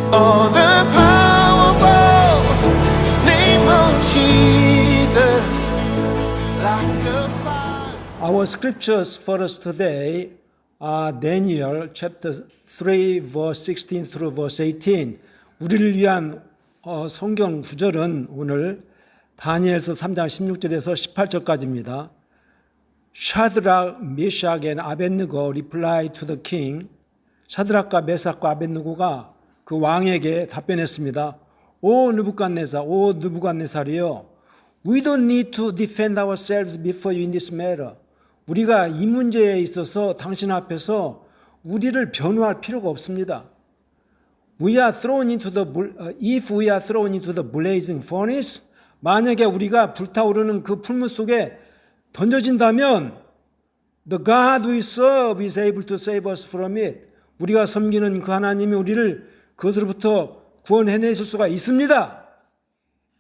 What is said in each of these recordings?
Oh, the powerful name of Jesus, like a fire. Our scriptures for us today are Daniel chapter 3 verse 16 through verse 18. 우리를 위한 성경 구절은 오늘 다니엘서 3장 16절에서 18절까지입니다. 샤드락, 메삭 and 아벳느고 replied to the king. 샤드락과 메삭과 아벳느고가 그 왕에게 답변했습니다. 오 느부갓네살이여, we don't need to defend ourselves before you in this matter. 우리가 이 문제에 있어서 당신 앞에서 우리를 변호할 필요가 없습니다. If we are thrown into the blazing furnace, 만약에 우리가 불타오르는 그 풀무 속에 던져진다면 the God we serve is able to save us from it. 우리가 섬기는 그 하나님이 우리를 그것으로부터 구원해내실 수가 있습니다.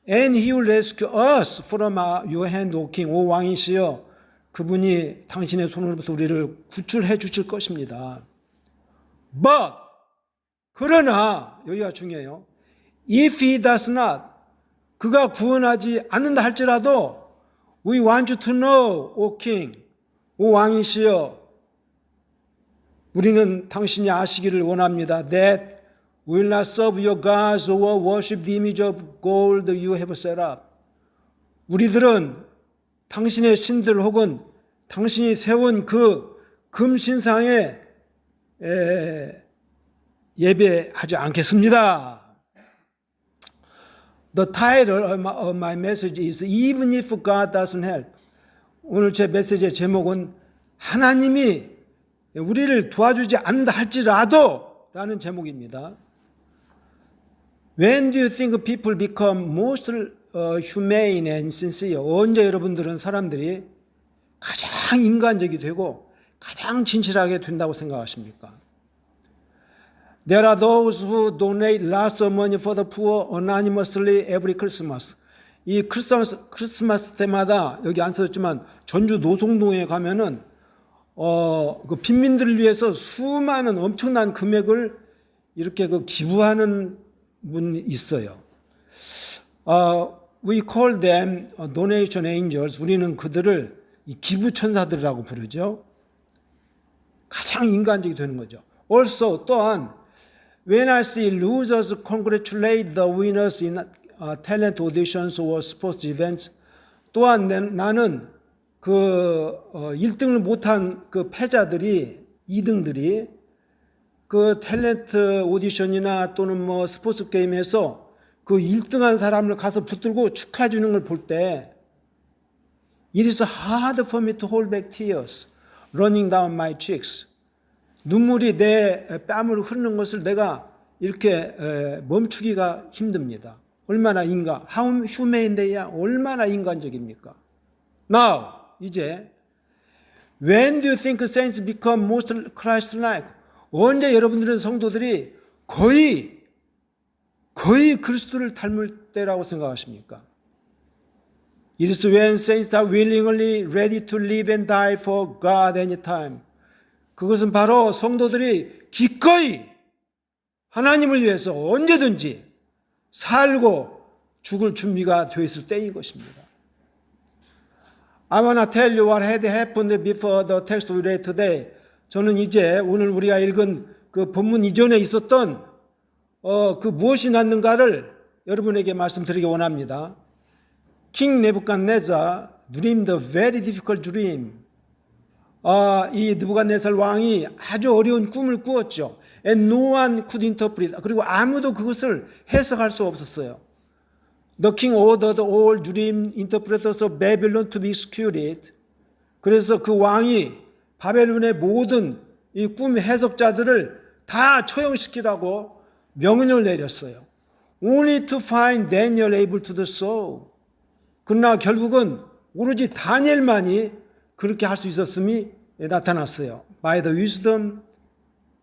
And he will rescue us from your hand, O king. 오 왕이시여, 그분이 당신의 손으로부터 우리를 구출해 주실 것입니다. But 그러나 여기가 중요해요. If he does not, 그가 구원하지 않는다 할지라도 we want you to know, O king. 오 왕이시여, 우리는 당신이 아시기를 원합니다. That we will not serve your gods or worship the image of gold you have set up. 우리들은 당신의 신들 혹은 당신이 세운 그 금신상에 예배하지 않겠습니다. The title of my message is Even if God doesn't help. 오늘 제 메시지의 제목은 하나님이 우리를 도와주지 않는다 할지라도 라는 제목입니다. When do you think people become most humane and sincere? 언제 여러분들은 사람들이 가장 인간적이 되고 가장 진실하게 된다고 생각하십니까? There are those who donate lots of money for the poor anonymously every Christmas. 이 크리스마스 때마다 여기 안 써졌지만 전주 노송동에 가면은 그 빈민들을 위해서 수많은 엄청난 금액을 이렇게 그 기부하는 분이 있어요. We call them donation angels. 우리는 그들을 기부 천사들이라고 부르죠. 가장 인간적이 되는 거죠. Also 또한 when I see losers congratulate the winners in talent auditions or sports events, 또한 나는 그 1등을 못한 그 패자들이 2등들이 그 탤런트 오디션이나 또는 뭐 스포츠 게임에서 그 1등한 사람을 가서 붙들고 축하해 주는 걸 볼 때 It is hard for me to hold back tears running down my cheeks. 눈물이 내 뺨으로 흐르는 것을 내가 이렇게 멈추기가 힘듭니다. 얼마나 How humane they are. 얼마나 인간적입니까? Now, 이제 When do you think saints become most Christ-like? 언제 여러분들은 성도들이 거의 그리스도를 닮을 때라고 생각하십니까? It is when saints are willingly ready to live and die for God anytime. 그것은 바로 성도들이 기꺼이 하나님을 위해서 언제든지 살고 죽을 준비가 되어 있을 때인 것입니다. I want to tell you what had happened before the text we read today. 저는 이제 오늘 우리가 읽은 그 본문 이전에 있었던 그 무엇이 났는가를 여러분에게 말씀드리기 원합니다. King Nebuchadnezzar dreamed a very difficult dream. 이 느부갓네살 왕이 아주 어려운 꿈을 꾸었죠. And no one could interpret. 그리고 아무도 그것을 해석할 수 없었어요. The king ordered all dream interpreters of Babylon to be executed. 그래서 그 왕이 바벨론의 모든 이 꿈 해석자들을 다 처형시키라고 명령을 내렸어요. Only to find Daniel able to do so. 그러나 결국은 오로지 다니엘만이 그렇게 할 수 있었음이 나타났어요. By the wisdom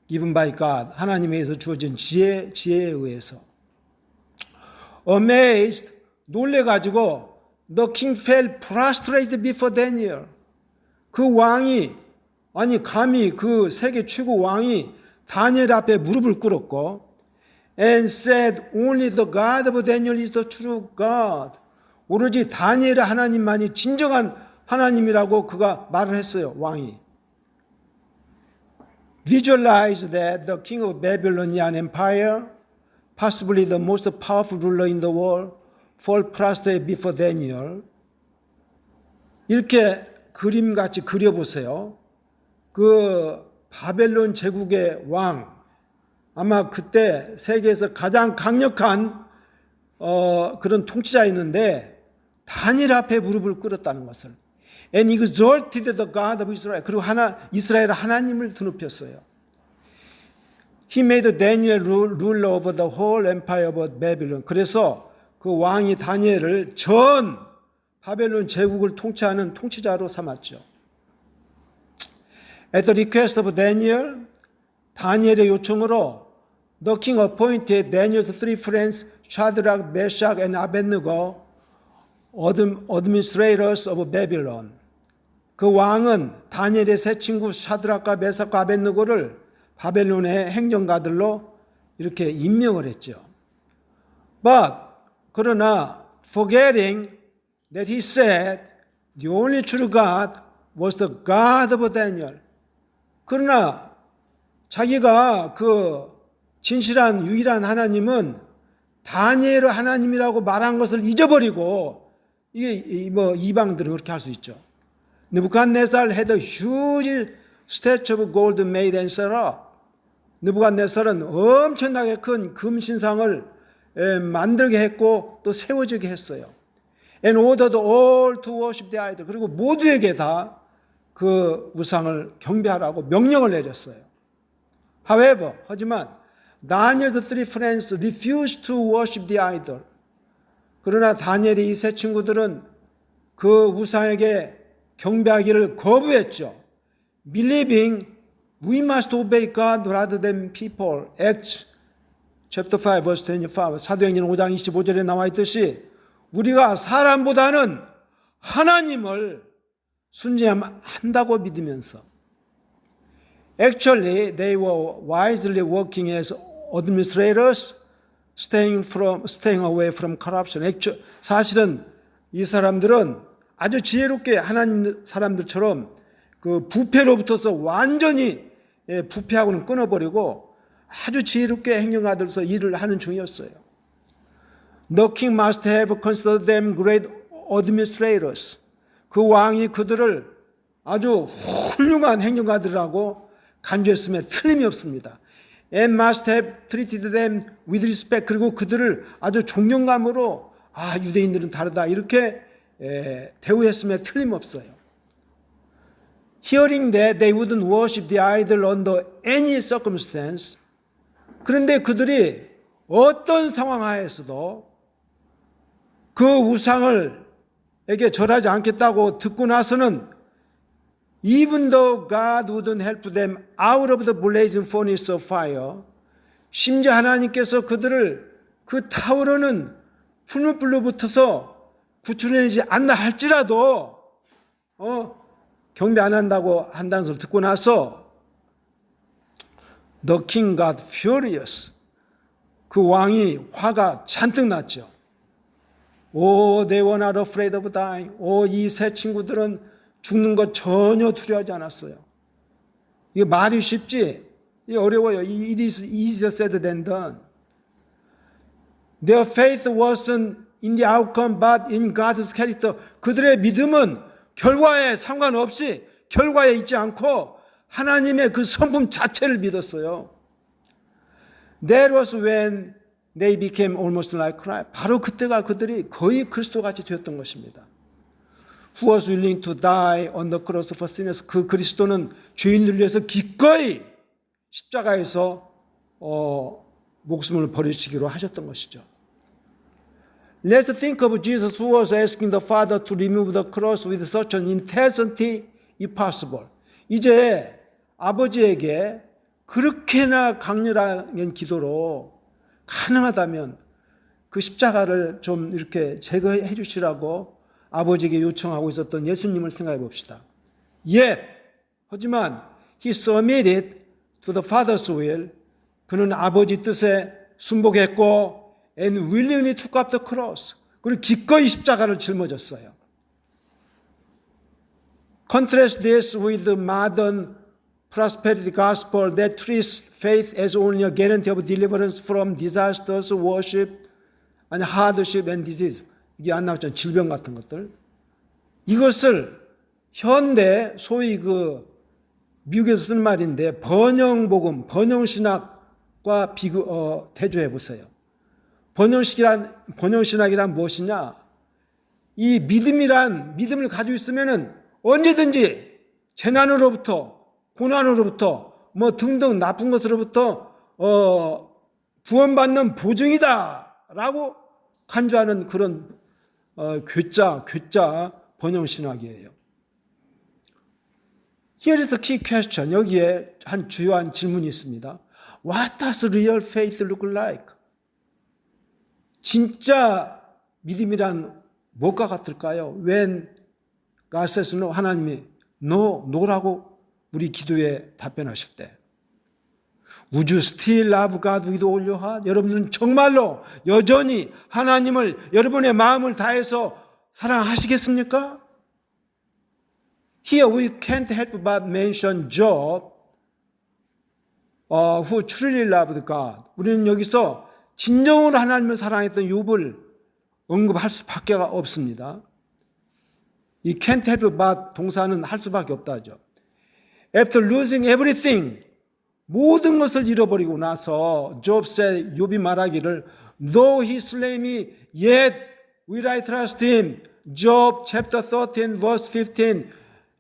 given by God. 하나님에 의해서 주어진 지혜에 의해서. Amazed, 놀래가지고 the king fell prostrate before Daniel. 그 왕이 감히 그 세계 최고 왕이 다니엘 앞에 무릎을 꿇었고 and said, only the God of Daniel is the true God. 오로지 다니엘의 하나님만이 진정한 하나님이라고 그가 말을 했어요, 왕이. Visualize that the king of Babylonian empire, possibly the most powerful ruler in the world, fall prostrate before Daniel. 이렇게 그림같이 그려보세요. 그 바벨론 제국의 왕, 아마 그때 세계에서 가장 강력한 그런 통치자였는데 다니엘 앞에 무릎을 꿇었다는 것을. And exalted the God of Israel. 그리고 이스라엘 하나님을 드높였어요. He made Daniel ruler over the whole empire of Babylon. 그래서 그 왕이 다니엘을 전 바벨론 제국을 통치하는 통치자로 삼았죠. At the request of Daniel, 다니엘의 요청으로 the king appointed Daniel's three friends, Shadrach, Meshach, and Abednego, administrators of Babylon. 그 왕은 다니엘의 세 친구 샤드락과 메삭과 아벳느고를 바벨론의 행정가들로 이렇게 임명을 했죠. But 그러나 forgetting that he said the only true God was the God of Daniel. 그러나 자기가 그 진실한 유일한 하나님은 다니엘의 하나님이라고 말한 것을 잊어버리고 이게 뭐 이방들은 그렇게 할 수 있죠. 느부갓네살 had a huge statue of gold made and set up. 느부갓네살은 엄청나게 큰 금신상을 만들게 했고 또 세워지게 했어요. And ordered all to worship the idol. 그리고 모두에게 다 그 우상을 경배하라고 명령을 내렸어요. However, 하지만 Daniel's three friends refused to worship the idol. 그러나 다니엘의 이 세 친구들은 그 우상에게 경배하기를 거부했죠. Believing we must obey God rather than people. Acts chapter 5 verse 25. 사도행전 5장 25절에 나와 있듯이 우리가 사람보다는 하나님을 순종한다고 믿으면서 Actually, they were wisely working as administrators, staying away from corruption. 사실은 이 사람들은 아주 지혜롭게 하나님 사람들처럼 그 부패로부터서 완전히 부패하고는 끊어버리고 아주 지혜롭게 행정가들로서 일을 하는 중이었어요. The king must have considered them great administrators. 그 왕이 그들을 아주 훌륭한 행정가들이라고 간주했음에 틀림이 없습니다. And must have treated them with respect. 그리고 그들을 아주 존경감으로 유대인들은 다르다 이렇게 대우했음에 틀림없어요. Hearing that they wouldn't worship the idol under any circumstance. 그런데 그들이 어떤 상황 하에서도 그 우상을 에게 절하지 않겠다고 듣고 나서는 Even though God wouldn't help them out of the blazing furnace of fire, 심지어 하나님께서 그들을 그 타오르는 풀무불로부터서 구출해내지 않나 할지라도 경배 안 한다고 한다는 소리를 듣고 나서 The king got furious. 그 왕이 화가 잔뜩 났죠. They were not afraid of dying. 이 세 친구들은 죽는 것 전혀 두려워하지 않았어요. 이게 말이 쉽지? 이게 어려워요. It is easier said than done. Their faith wasn't in the outcome but in God's character. 그들의 믿음은 결과에 상관없이 결과에 있지 않고 하나님의 그 성품 자체를 믿었어요. That was when they became almost like Christ. 바로 그때가 그들이 거의 그리스도같이 되었던 것입니다. Who was willing to die on the cross for sinners. 그 그리스도는 죄인들을 위해서 기꺼이 십자가에서 목숨을 버리시기로 하셨던 것이죠. Let's think of Jesus who was asking the Father to remove the cross with such an intensity if possible. 이제 아버지에게 그렇게나 강렬한 기도로 가능하다면 그 십자가를 좀 이렇게 제거해 주시라고 아버지에게 요청하고 있었던 예수님을 생각해 봅시다. Yet, 하지만 he submitted to the Father's will. 그는 아버지 뜻에 순복했고 and willingly took up the cross. 그리고 기꺼이 십자가를 짊어졌어요. Contrast this with the modern prosperity gospel that treats faith as only a guarantee of deliverance from disasters, worship, and hardship and disease. 이게 안 나왔잖아요. 질병 같은 것들. 이것을 현대 소위 미국에서 쓴 말인데 번영복음, 번영신학과 대조해 보세요. 번영신학이란 무엇이냐? 이 믿음을 가지고 있으면은 언제든지 재난으로부터, 고난으로부터, 등등 나쁜 것으로부터 구원받는 보증이다라고 간주하는 그런 괴짜 번영신학이에요. Here is the key question. 여기에 한 주요한 질문이 있습니다. What does real faith look like? 진짜 믿음이란 무엇과 같을까요? When God says no, 하나님이 no라고 우리 기도에 답변하실 때 Would you still love God with all your heart? 여러분들은 정말로 여전히 하나님을 여러분의 마음을 다해서 사랑하시겠습니까? Here we can't help but mention Job, who truly loved God. 우리는 여기서 진정으로 하나님을 사랑했던 욥을 언급할 수밖에 없습니다. 이 can't help but 동사는 할 수밖에 없다죠. After losing everything, 모든 것을 잃어버리고 나서 Job said, 욥이 말하기를 Though he slay me, yet will I trust him. Job chapter 13 verse 15.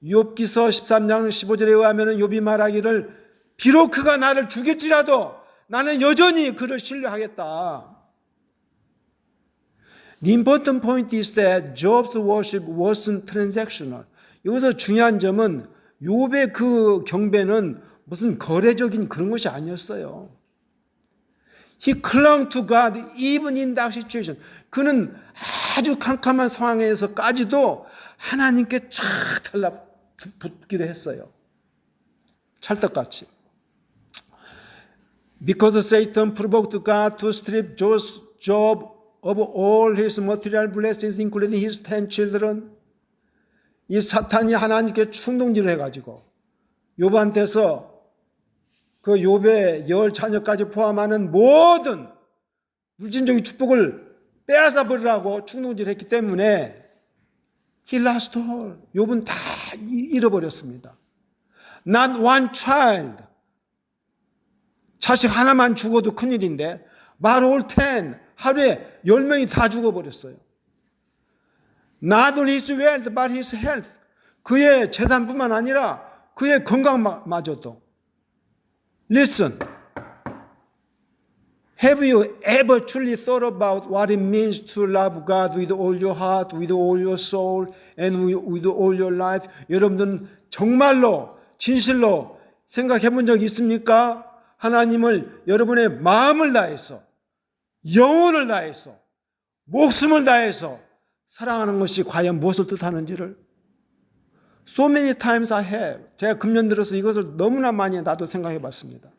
욥기서 13장 15절에 의하면 욥이 말하기를 비록 그가 나를 죽일지라도 나는 여전히 그를 신뢰하겠다. The important point is that Job's worship wasn't transactional. 여기서 중요한 점은 욥의 그 경배는 무슨 거래적인 그런 것이 아니었어요. He clung to God even in that situation. 그는 아주 캄캄한 상황에서까지도 하나님께 쫙 달라붙기로 했어요. 찰떡같이. Because Satan provoked God to strip Job of all his material blessings, including his 10 children. 이 사탄이 하나님께 충동질을 해가지고 욥한테서 그 욥의 10 자녀까지 포함하는 모든 물질적인 축복을 빼앗아 버리라고 충동질했기 때문에 he lost all. 욥은 다 잃어버렸습니다. Not one child. 자식 하나만 죽어도 큰일인데 but all 10. 하루에 10명이 다 죽어버렸어요. Not only his wealth but his health. 그의 재산뿐만 아니라 그의 건강마저도. Listen. Have you ever truly thought about what it means to love God with all your heart, with all your soul, and with all your life? 여러분들은 정말로 진실로 생각해 본 적이 있습니까? 하나님을 여러분의 마음을 다해서, 영혼을 다해서, 목숨을 다해서 사랑하는 것이 과연 무엇을 뜻하는지를 So many times I have. 제가 금년 들어서 이것을 너무나 많이 나도 생각해 봤습니다.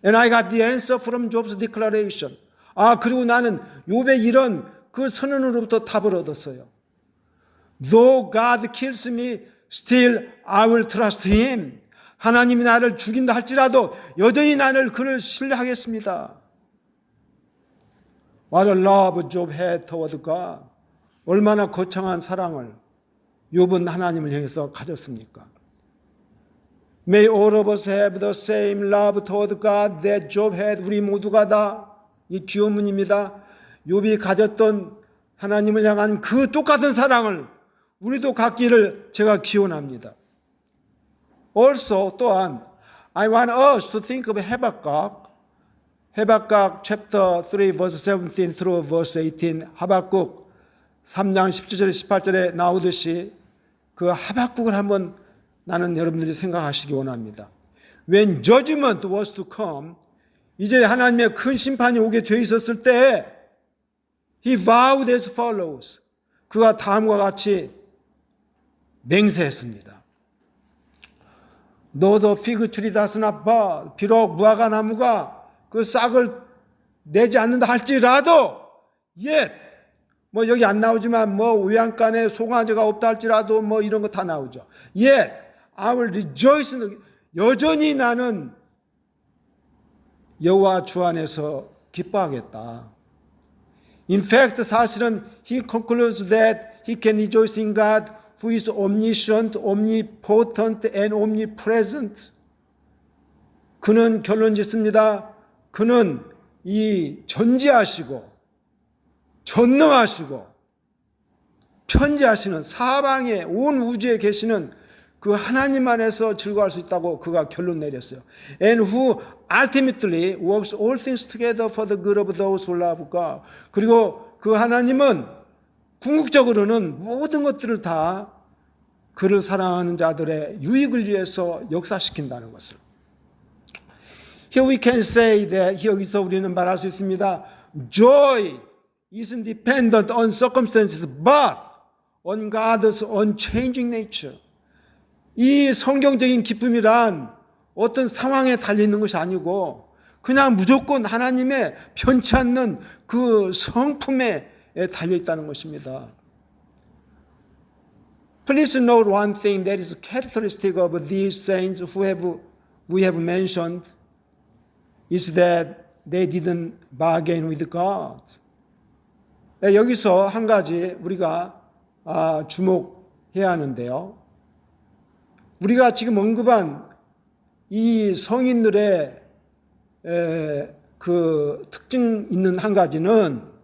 And I got the answer from Job's declaration. 그리고 나는 욥의 이런 그 선언으로부터 답을 얻었어요. Though God kills me, still I will trust him. 하나님이 나를 죽인다 할지라도 여전히 나를 그를 신뢰하겠습니다. What a love Job had toward God. 얼마나 거창한 사랑을 욥은 하나님을 향해서 가졌습니까? May all of us have the same love toward God that Job had. 우리 모두가 다 이 기원문입니다. 욥이 가졌던 하나님을 향한 그 똑같은 사랑을 우리도 갖기를 제가 기원합니다. Also 또한 I want us to think of Habakkuk chapter 3 verse 17 through verse 18. 하박국 3장 17절에 18절에 나오듯이 그 하박국을 한번 나는 여러분들이 생각하시기 원합니다. When judgment was to come, 이제 하나님의 큰 심판이 오게 돼 있었을 때 He vowed as follows. 그가 다음과 같이 맹세했습니다. Though the fig tree does not bud, 비록 무화과 나무가 그 싹을 내지 않는다 할지라도 yet 뭐 여기 안 나오지만 뭐 외양간에 송아지가 없다 할지라도 뭐 이런 거 다 나오죠. yet I will rejoice in the, 여전히 나는 여호와 주 안에서 기뻐하겠다. In fact, 사실은 he concludes that he can rejoice in God who is omniscient, omnipotent, and omnipresent. 그는 결론 짓습니다. 그는 이 전지하시고 전능하시고 편지하시는 사방에 온 우주에 계시는 그 하나님 안에서 즐거워할 수 있다고 그가 결론 내렸어요. And who ultimately works all things together for the good of those who love God. 그리고 그 하나님은 궁극적으로는 모든 것들을 다 그를 사랑하는 자들의 유익을 위해서 역사시킨다는 것을. Here we can say that 여기서 우리는 말할 수 있습니다. Joy isn't dependent on circumstances but on God's unchanging nature. 이 성경적인 기쁨이란 어떤 상황에 달려있는 것이 아니고 그냥 무조건 하나님의 변치 않는 그 성품에 달려있다는 것입니다. Please note one thing that is characteristic of these saints who we have mentioned is that they didn't bargain with God. 여기서 한 가지 우리가 주목해야 하는데요. 우리가 지금 언급한 이 성인들의 그 특징 있는 한 가지는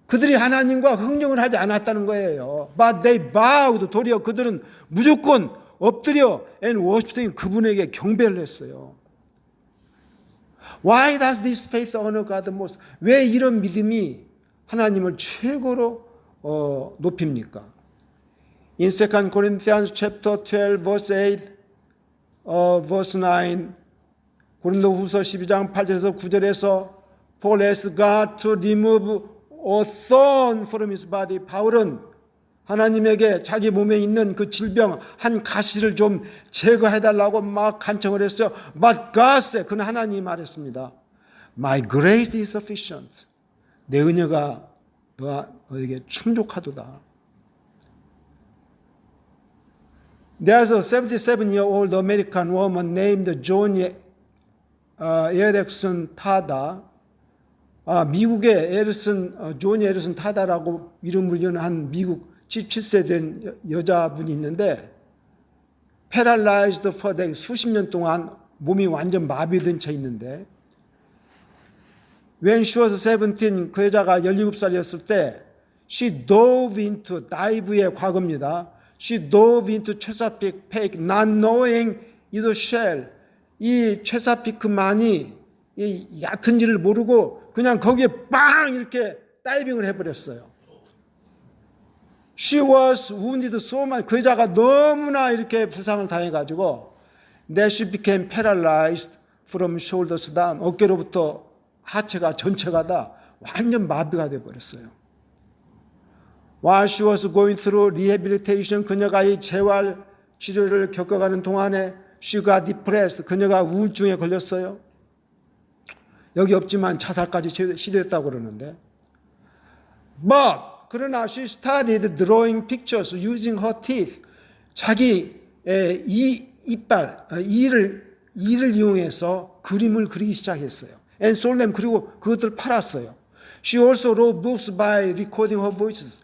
그들이 하나님과 흥정을 하지 않았다는 거예요. But they bowed. 도리어 그들은 무조건 엎드려 and worshiping 그분에게 경배를 했어요. Why does this faith honor God the most? 왜 이런 믿음이 하나님을 최고로 높입니까? In 2 Corinthians chapter 12 verse 8, verse 9, 고린도후서 12장 8절에서 9절에서 Paul asked God to remove a thorn from his body. 바울은 하나님에게 자기 몸에 있는 그 질병 한 가시를 좀 제거해달라고 막 간청을 했어요. But God said, 그는 하나님이 말했습니다. My grace is sufficient. 내 은혜가 너에게 충족하도다. There's a 77-year-old American woman named Joni Eareckson Tada. 미국의 조니 에리슨 타다라고 이름을 여는 한 미국 77세 된 여자분이 있는데 paralyzed for decades, 수십 년 동안 몸이 완전 마비된 채 있는데 when she was 17, 그 여자가 17살이었을 때 she dove into, dive의 과거입니다. She dove into Chesapeake Bay, not knowing it was shell. 이 체사피크만이 이 얕은지를 모르고 그냥 거기에 빵 이렇게 다이빙을 해버렸어요. She was wounded so much. 그 여자가 너무나 이렇게 부상을 당해가지고 that she became paralyzed from shoulders down. 어깨로부터 하체가 전체가 다 완전 마비가 돼버렸어요. While she was going through rehabilitation, 그녀가 이 재활 치료를 겪어가는 동안에 she got depressed. 그녀가 우울증에 걸렸어요. 여기 없지만 자살까지 시도했다고 그러는데. But 그러나 she started drawing pictures using her teeth. 자기 이빨, 이를 이용해서 그림을 그리기 시작했어요. And sold them. 그리고 그것들을 팔았어요. She also wrote books by recording her voices.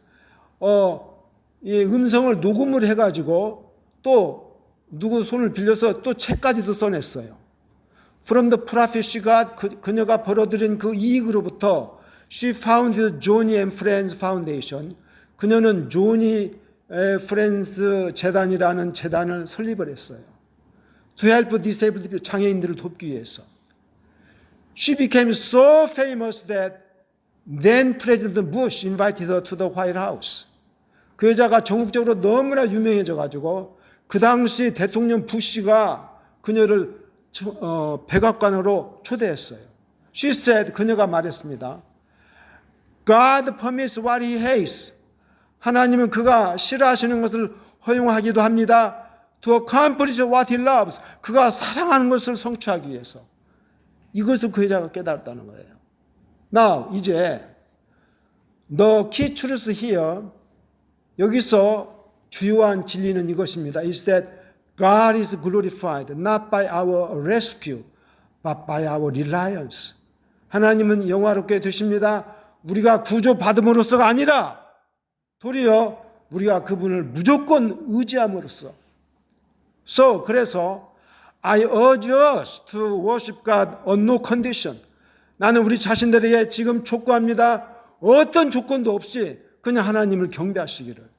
이 음성을 녹음을 해가지고 또 누구 손을 빌려서 또 책까지도 써냈어요. From the profit she got, 그녀가 벌어들인 그 이익으로부터 she founded Joni and Friends Foundation. 그녀는 조니 프렌즈 재단이라는 재단을 설립을 했어요. To help disabled people, 장애인들을 돕기 위해서. She became so famous that then President Bush invited her to the White House. 그 여자가 전국적으로 너무나 유명해져가지고 그 당시 대통령 부시가 그녀를 백악관으로 초대했어요. She said, 그녀가 말했습니다. God permits what he hates. 하나님은 그가 싫어하시는 것을 허용하기도 합니다. To accomplish what he loves. 그가 사랑하는 것을 성취하기 위해서. 이것을 그 여자가 깨달았다는 거예요. Now 이제 the key truth here, 여기서 주요한 진리는 이것입니다. is that God is glorified not by our rescue but by our reliance. 하나님은 영화롭게 되십니다. 우리가 구조받음으로써가 아니라 도리어 우리가 그분을 무조건 의지함으로써. So 그래서 I urge us to worship God on no condition. 나는 우리 자신들에게 지금 촉구합니다. 어떤 조건도 없이 그냥 하나님을 경배하시기를.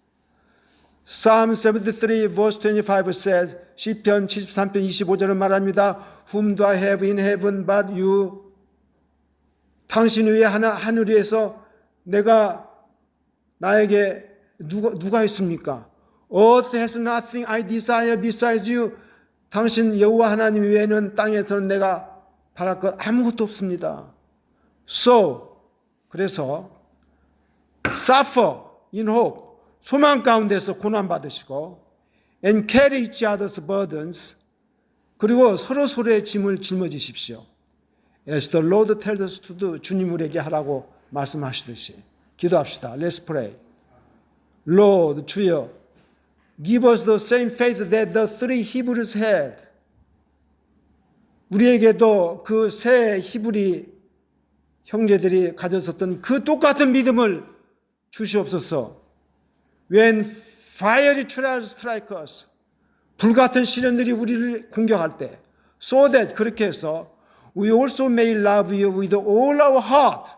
Psalm 73 verse 25 says, 시편 73편 25절을 말합니다. Whom do I have in heaven but you? 당신 위에 하늘 위에서 내가 나에게 누가 있습니까? Earth has nothing I desire besides you. 당신 여호와 하나님 외에는 땅에서는 내가 바랄 것 아무것도 없습니다. So 그래서 suffer in hope, 소망 가운데서 고난 받으시고 and carry each other's burdens, 그리고 서로의 짐을 짊어지십시오. As the Lord tells us to do, 주님 우리에게 하라고 말씀하시듯이. 기도합시다. Let's pray. Lord, 주여, give us the same faith that the three Hebrews had. 우리에게도 그 세 히브리 형제들이 가졌었던 그 똑같은 믿음을 주시옵소서. When fiery trials strike us, 불같은 시련들이 우리를 공격할 때, so that 그렇게 해서 we also may love you with all our heart,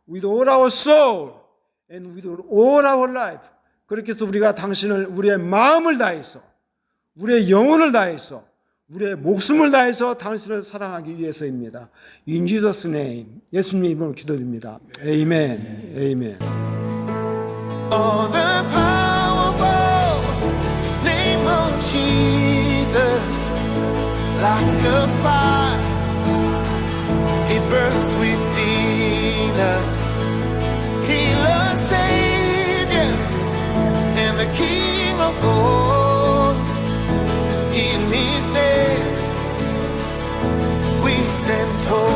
with all our soul, and with all our life. 그렇게 해서 우리가 당신을 우리의 마음을 다해서, 우리의 영혼을 다해서, 우리의 목숨을 다해서 당신을 사랑하기 위해서입니다. In Jesus' name, 예수님의 이름으로 기도드립니다. 아멘. 아멘. Oh, the powerful name of Jesus, like a fire, it burns within us. Healer, Savior, and the King of all. In His name, we stand tall.